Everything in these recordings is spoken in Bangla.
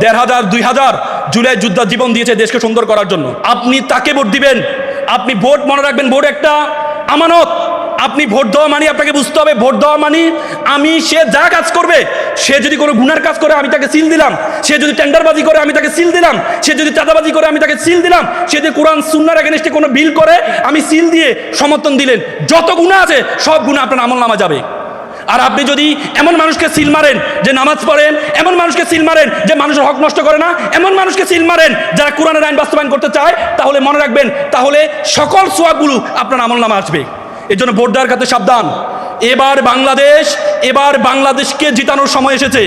1000 2000 জুলাই যোদ্ধা জীবন দিয়েছে দেশকে সুন্দর করার জন্য। আপনি তাকে ভোট দিবেন। আপনি ভোট, মনে রাখবেন, ভোট একটা আমানত। আপনি ভোট দেওয়া মানে আপনাকে বুঝতে হবে, ভোট দেওয়া মানে সে যা কাজ করবে, সে যদি কোনো গুনার কাজ করে আমি তাকে সিল দিলাম, সে যদি টেন্ডারবাজি করে আমি তাকে সিল দিলাম, সে যদি চাঁদাবাজি করে আমি তাকে সিল দিলাম, সে যদি কোরআন সুন্নাহর এগেইনস্টে কোনো বিল করে আমি সিল দিয়ে সমর্থন দিলেন। যত গুনাহ আছে সব গুনাহ আপনার আমলনামা যাবে। আর আপনি যদি এমন মানুষকে সিল মারেন যে নামাজ পড়েন, এমন মানুষকে সিল মারেন যে মানুষের হক নষ্ট করে না, এমন মানুষকে সিল মারেন যারা কোরআনের আইন বাস্তবায়ন করতে চায়, তাহলে মনে রাখবেন, তাহলে সকল সওয়াবগুলো আপনার আমলনামা আসবে। এই জন্য ভোট দেওয়ার ক্ষেত্রে সাবধান। এবার বাংলাদেশকে জিতানোর সময় এসেছে।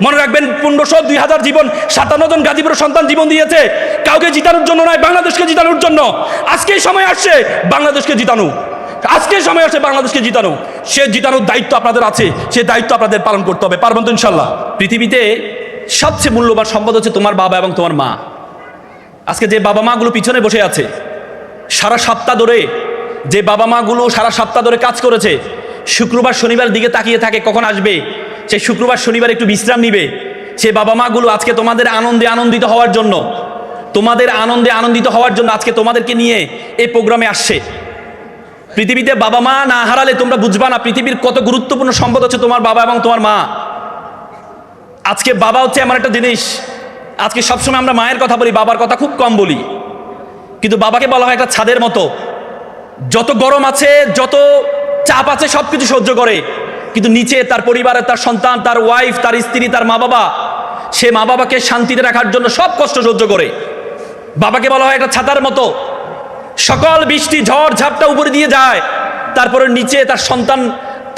মনে রাখবেন, 1500 2000 জীবন, 57 জন গাজীপুরের সন্তান জীবন দিয়েছে কাউকে জিতানোর জন্য নয়, বাংলাদেশকে জিতানোর জন্য। আজকেই সময় আসছে বাংলাদেশকে জিতানো, আজকের সময় আসছে বাংলাদেশকে জিতানো। সে জিতানোর দায়িত্ব আপনাদের আছে, সে দায়িত্ব আপনাদের পালন করতে হবে। পারবেন তো ইনশাল্লাহ? পৃথিবীতে সবচেয়ে মূল্যবান সম্পদ হচ্ছে তোমার বাবা এবং তোমার মা। আজকে যে বাবা মাগুলো পিছনে বসে আছে, সারা সপ্তাহ ধরে যে বাবা মাগুলো সারা সপ্তাহ ধরে কাজ করেছে, শুক্রবার শনিবার দিকে তাকিয়ে থাকে কখন আসবে, সে শুক্রবার শনিবার একটু বিশ্রাম নিবে, সে বাবা মাগুলো আজকে তোমাদের আনন্দে আনন্দিত হওয়ার জন্য, আজকে তোমাদেরকে নিয়ে এই প্রোগ্রামে আসছে। পৃথিবীতে বাবা মা না হারালে তোমরা বুঝবা না পৃথিবীর কত গুরুত্বপূর্ণ সম্পদ হচ্ছে তোমার বাবা এবং তোমার মা। আজকে বাবা হচ্ছে এমন একটা জিনিস, আজকে সবসময় আমরা মায়ের কথা বলি, বাবার কথা খুব কম বলি। কিন্তু বাবাকে বলা হয় একটা ছাদের মতো, যত গরম আছে, যত চাপ আছে সবকিছু সহ্য করে, কিন্তু নিচে তার পরিবারের, তার সন্তান, তার ওয়াইফ, তার স্ত্রী, তার মা বাবা, সে মা বাবাকে শান্তিতে রাখার জন্য সব কষ্ট সহ্য করে। বাবাকে বলা হয় একটা ছাতার মতো, সকল বৃষ্টি ঝড় ঝাপটা উপরে দিয়ে যায়, তারপরে নিচে তার সন্তান,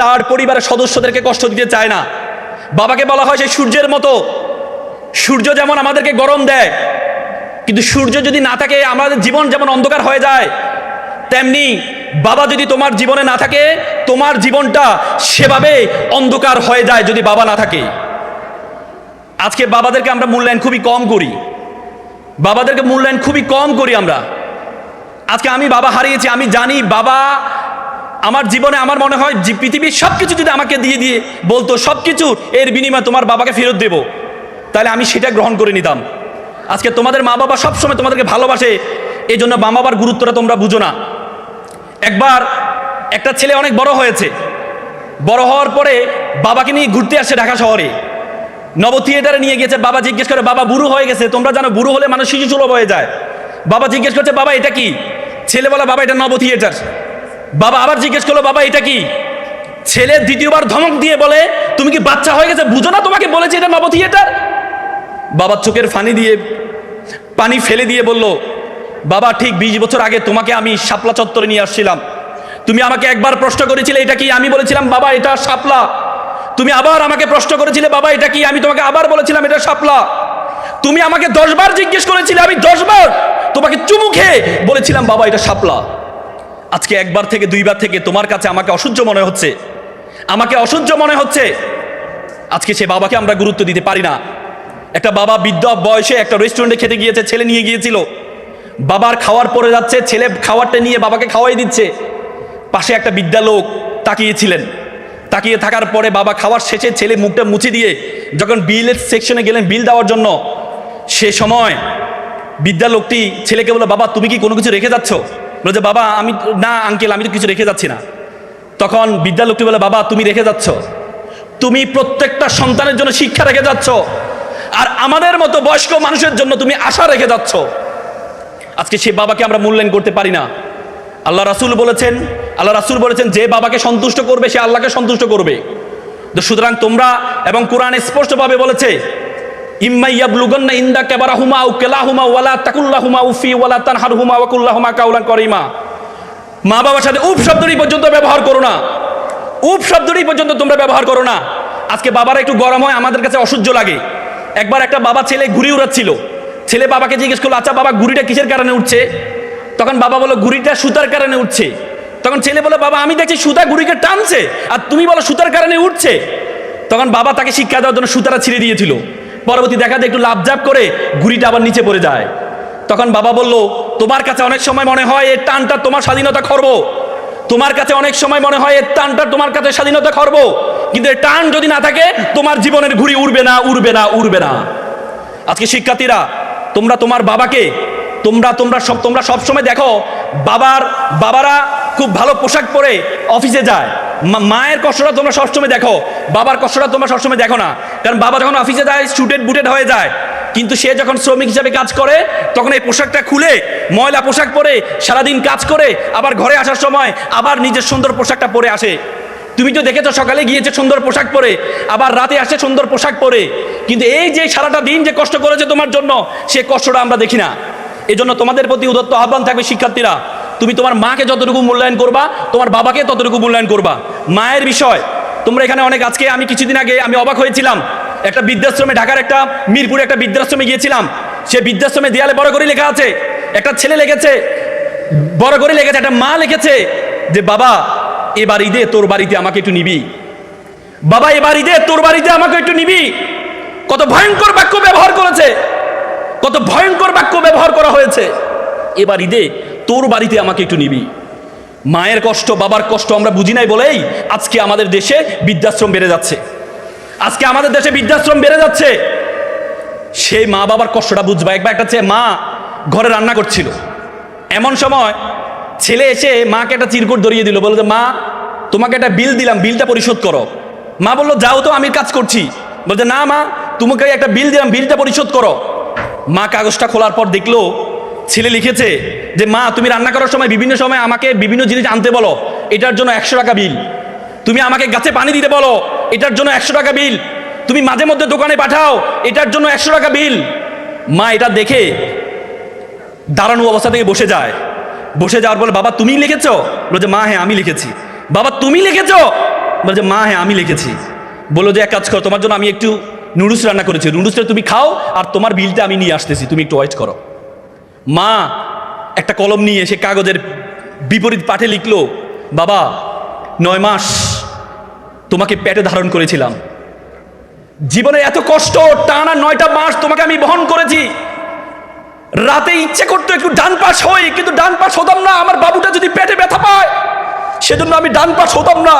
তার পরিবারের সদস্যদেরকে কষ্ট দিতে চায় না। বাবাকে বলা হয় সেই সূর্যের মতো, সূর্য যেমন আমাদেরকে গরম দেয়, কিন্তু সূর্য যদি না থাকে আমাদের জীবন যেমন অন্ধকার হয়ে যায়, তেমনি বাবা যদি তোমার জীবনে না থাকে, তোমার জীবনটা সেভাবে অন্ধকার হয়ে যায় যদি বাবা না থাকে। আজকে বাবাদেরকে আমরা মূল্যায়ন খুবই কম করি, আমরা। আজকে আমি বাবা হারিয়েছি, আমি জানি বাবা আমার জীবনে, আমার মনে হয় যে পৃথিবীর সবকিছু যদি আমাকে দিয়ে বলতো সবকিছু এর বিনিময়ে তোমার বাবাকে ফেরত দেব, তাহলে আমি সেটা গ্রহণ করে নিতাম। আজকে তোমাদের মা বাবা সবসময় তোমাদেরকে ভালোবাসে, এই জন্য মা বাবার গুরুত্বটা তোমরা বুঝো না। একবার একটা ছেলে অনেক বড় হয়েছে, বড় হওয়ার পরে বাবাকে নিয়ে ঘুরতে আসছে ঢাকা শহরে, নব থিয়েটারে নিয়ে গেছে। বাবা জিজ্ঞেস করে, বাবা বুড়ো হয়ে গেছে, তোমরা জানো বুড়ো হলে মানুষ শিশু সুলভ হয়ে যায়। বাবা জিজ্ঞেস করছে, বাবা এটা কি? ছেলে বলে, বাবা এটা নব থিয়েটার। বাবা আবার জিজ্ঞেস করলো, বাবা এটা কি? ছেলে দ্বিতীয়বার ধমক দিয়ে বলে, তুমি কি বাচ্চা হয়ে গেছে, বুঝো না তোমাকে বলেছি এটা নব থিয়েটার? বাবার চোখের পানি ফেলে দিয়ে বলল, বাবা ঠিক 20 বছর আগে তোমাকে আমি শাপলা চত্বরে নিয়ে আসছিলাম, তুমি আমাকে একবার প্রশ্ন করেছিলে এটা কি, আমি বলেছিলাম বাবা এটা শাপলা। তুমি আবার আমাকে প্রশ্ন করেছিলে, বাবা এটা কি, আমি তোমাকে আবার বলেছিলাম এটা শাপলা। তুমি আমাকে 10 বার জিজ্ঞেস করেছিলে, আমি 10 বার তোমাকে চুমু খেয়ে বলেছিলাম বাবা এটা শাপলা। আজকে একবার থেকে 2 বার থেকে তোমার কাছে আমাকে অসহ্য মনে হচ্ছে। আজকে সে বাবাকে আমরা গুরুত্ব দিতে পারি না। একটা বাবা বৃদ্ধ বয়সে একটা রেস্টুরেন্টে খেতে গিয়েছে, ছেলে নিয়ে গিয়েছিল, বাবার খাওয়ার পরে যাচ্ছে, ছেলে খাবারটা নিয়ে বাবাকে খাওয়াই দিচ্ছে, পাশে একটা বৃদ্ধা লোক তাকিয়ে থাকার পরে বাবা খাওয়ার শেষে ছেলে মুখটা মুছে দিয়ে যখন বিলের সেকশনে গেলেন বিল দেওয়ার জন্য, সে সময় বৃদ্ধা লোকটি ছেলেকে বলল, বাবা তুমি কি কোনো কিছু রেখে যাচ্ছ? বলে যে, বাবা আমি না আঙ্কেল, আমি তো কিছু রেখে যাচ্ছি না। তখন বৃদ্ধা লোকটি বলে, বাবা তুমি রেখে যাচ্ছ, তুমি প্রত্যেকটা সন্তানের জন্য শিক্ষা রেখে যাচ্ছ, আর আমাদের মতো বয়স্ক মানুষের জন্য তুমি আশা রেখে যাচ্ছ। আজকে সে বাবাকে আমরা মূল্যায়ন করতে পারি না। আল্লাহ রাসূল বলেছেন যে বাবাকে সন্তুষ্ট করবে সে আল্লাহকে সন্তুষ্ট করবে। তো সুতরাং তোমরা, এবং কোরআনে স্পষ্টভাবে বলেছে, ইম্মা ইয়াবলুগান্না ইনদাকা বারাহুমা আও কিলাহুমা ওয়ালা তাকুল্লাহুমা উফি ওয়ালা তানহারহুমা ওয়া কুল্লাহুমা কাওলান করিমা। মা বাবার সাথে উফ শব্দটি পর্যন্ত ব্যবহার করো না, উফ শব্দটি পর্যন্ত তোমরা ব্যবহার করো না। আজকে বাবারা একটু গরম হয়, আমাদের কাছে অসহ্য লাগে। একবার একটা বাবা ছেলে ঘুড়ি উড়াচ্ছিল, ছেলে বাবাকে জিজ্ঞেস করলো, আচ্ছা বাবা ঘুড়িটা কিসের কারণে উঠছে? তখন বাবা বলল, ঘুড়িটা সুতার কারণে উঠছে। তখন ছেলে বলে, বাবা আমি দেখছি সুতা ঘুড়িকে টানছে, আর তুমি বলো সুতার কারণে উঠছে। তখন বাবা তাকে শিক্ষা দেওয়ার জন্য সুতাটা ছিঁড়ে দিয়েছিল। পরবর্তী দেখাতে একটু লাফঝাপ করে ঘুড়িটা আবার নিচে পড়ে যায়। তখন বাবা বলল, তোমার কাছে অনেক সময় মনে হয় এর টানটা তোমার স্বাধীনতা খর্ব, তোমার কাছে অনেক সময় মনে হয় এর টানটা তোমার কাছে স্বাধীনতা খর্ব, কিন্তু এর টান যদি না থাকে তোমার জীবনের ঘুড়ি উড়বে না। আজকে শিক্ষার্থীরা, তোমরা তোমার বাবাকে তোমরা সবসময় দেখো বাবারা খুব ভালো পোশাক পরে অফিসে যায়। মায়ের কষ্টটা তোমরা সবসময় দেখো, বাবার কষ্টটা তোমরা সবসময় দেখো না। কারণ বাবা যখন অফিসে যায় স্টুডেন্ট বুটেড হয়ে যায়, কিন্তু সে যখন শ্রমিক হিসাবে কাজ করে তখন এই পোশাকটা খুলে ময়লা পোশাক পরে সারাদিন কাজ করে আবার ঘরে আসার সময় আবার নিজের সুন্দর পোশাকটা পরে আসে। তুমি তো দেখেছো সকালে গিয়েছে সুন্দর পোশাক পরে, আবার রাতে আসে সুন্দর পোশাক পরে, কিন্তু এই যে সারাটা দিন যে কষ্ট করেছে তোমার জন্য, সে কষ্টটা আমরা দেখি না। এই জন্য তোমাদের প্রতি উদত্ত আহ্বান থাকবে শিক্ষার্থীরা, তুমি তোমার মাকে যতটুকু মূল্যায়ন করবা তোমার বাবাকে ততটুকু মূল্যায়ন করবা। মায়ের বিষয় তোমরা এখানে অনেক, আজকে আমি কিছুদিন আগে আমি অবাক হয়েছিলাম, একটা বৃদ্ধাশ্রমে, ঢাকার একটা মিরপুরে একটা বৃদ্ধাশ্রমে গিয়েছিলাম। সে বৃদ্ধাশ্রমে দেয়ালে বড় করে লেখা আছে, একটা ছেলে লিখেছে বড় করে লিখেছে, একটা মা লিখেছে যে বাবা এবার ঈদে তোর বাড়িতে আমাকে একটু নিবি, বাবা এবার ঈদে তোর বাড়িতে আমাকে একটু নিবি। কত ভয়ঙ্কর বাক্য ব্যবহার করেছে, কত ভয়ঙ্কর বাক্য ব্যবহার করা হয়েছে। এবার ঈদে তোর বাড়িতে আমাকে একটু নিবি। মায়ের কষ্ট বাবার কষ্ট আমরা বুঝি নাই বলেই আজকে আমাদের দেশে বৃদ্ধাশ্রম বেড়ে যাচ্ছে, আজকে আমাদের দেশে বৃদ্ধাশ্রম বেড়ে যাচ্ছে। সেই মা বাবার কষ্টটা বুঝবা। একবার একটা মা ঘরে রান্না করছিল, এমন সময় ছেলে এসে মাকে একটা চিরকুট ধরিয়ে দিল, বলল যে মা তোমাকে একটা বিল দিলাম, বিলটা পরিশোধ করো। মা বললো যাও তো, আমি কাজ করছি। বলছে না মা, তোমাকে একটা বিল দিলাম, বিলটা পরিশোধ করো। মা কাগজটা খোলার পর দেখলো ছেলে লিখেছে যে মা তুমি রান্না করার সময় বিভিন্ন সময় আমাকে বিভিন্ন জিনিস আনতে বলো, এটার জন্য 100 টাকা বিল। তুমি আমাকে গাছে পানি দিতে বলো, এটার জন্য 100 টাকা বিল। তুমি মাঝে মধ্যে দোকানে পাঠাও, এটার জন্য 100 টাকা বিল। মা এটা দেখে দাঁড়ানো অবস্থা থেকে বসে যায়, বসে যাওয়ার বলে বাবা তুমি লিখেছো? বলছে মা হ্যাঁ আমি লিখেছি। বাবা তুমি লিখেছো? বলছে মা হ্যাঁ আমি লিখেছি। বললো যে এক কাজ করো, তোমার জন্য আমি একটু নুডলস রান্না করেছি, নুডলসটা তুমি খাও আর তোমার বিলটা আমি নিয়ে আসতেছি, তুমি একটু ওয়েট করো। মা একটা কলম নিয়ে সে কাগজের বিপরীত পাঠে লিখলো, বাবা 9 মাস তোমাকে পেটে ধারণ করেছিলাম, জীবনে এত কষ্ট টানা 9টা মাস তোমাকে আমি বহন করেছি। রাতে ইচ্ছে করতো একটু ডান পাশ হই, কিন্তু ডান পাশ হতাম না, আমার বাবুটা যদি পেটে ব্যথা পায় সেজন্য আমি ডান পাশ হতাম না।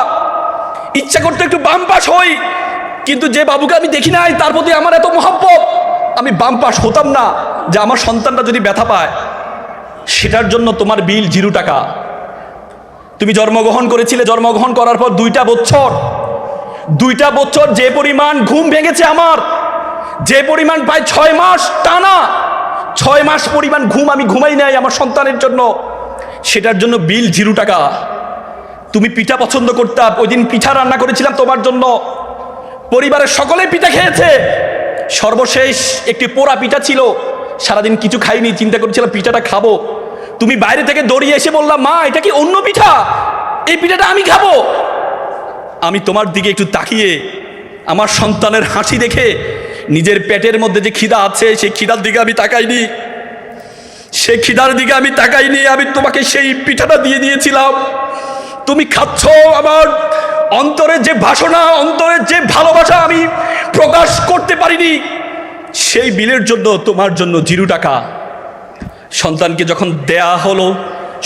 ইচ্ছা করতো একটু বাম পাশ হই, কিন্তু যে বাবুকে আমি দেখি নাই তার প্রতি আমার এত মহব্বত, আমি বাম পাশ হতাম না যে আমার সন্তানটা যদি ব্যথা পায়। সেটার জন্য তোমার বিল 0 টাকা। তুমি জন্মগ্রহণ করেছিলে, জন্মগ্রহণ করার পর 2টা বছর যে পরিমাণ ঘুম ভেঙেছে আমার, যে পরিমাণ প্রায় 6 মাস টানা 6 মাস পরিমাণ ঘুম আমি ঘুমাই নাই আমার সন্তানের জন্য, সেটার জন্য বিল 0 টাকা। তুমি পিঠা পছন্দ করতাম, ওই দিন পিঠা রান্না করেছিলাম তোমার জন্য, পরিবারের সকলেই পিঠা খেয়েছে, সর্বশেষ একটি পোড়া পিঠা ছিল, সারাদিন কিছু খাইনি, চিন্তা করেছিলাম পিঠাটা খাবো। তুমি বাইরে থেকে দৌড়িয়ে এসে বললাম মা এটা কি অন্য পিঠা, এই পিঠাটা আমি খাবো। আমি তোমার দিকে একটু তাকিয়ে আমার সন্তানের হাসি দেখে নিজের পেটের মধ্যে যে খিদা আছে সেই খিদার দিকে আমি তাকাইনি, সেই খিদার দিকে আমি তাকাইনি, আমি তোমাকে সেই পিঠাটা দিয়ে দিয়েছিলাম। তুমি খাচ্ছ, আমার অন্তরের যে বাসনা, অন্তরের যে ভালোবাসা আমি প্রকাশ করতে পারিনি, সেই বিলের জন্য তোমার জন্য 0 টাকা। সন্তানকে যখন দেয়া হলো,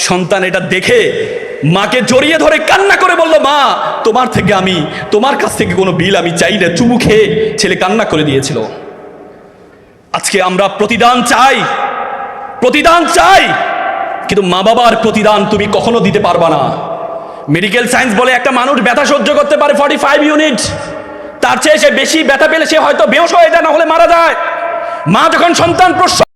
সন্তান এটা দেখে মাকে জড়িয়ে ধরে কান্না করে বলল মা তোমার কাছ থেকে কোনো বিল আমি চাই না। চুমু খেয়ে ছেলে কান্না করে দিয়েছিল। আজকে আমরা প্রতিদান চাই, কিন্তু মা বাবার প্রতিদান তুমি কখনো দিতে পারবা না। মেডিকেল সায়েন্স বলে একটা মানুষ ব্যথা সহ্য করতে পারে 45 ইউনিট, তার চেয়ে সে বেশি ব্যথা পেলে সে হয়তো বেহুশ হয়ে যায়, না হলে মারা যায়। মা যখন সন্তান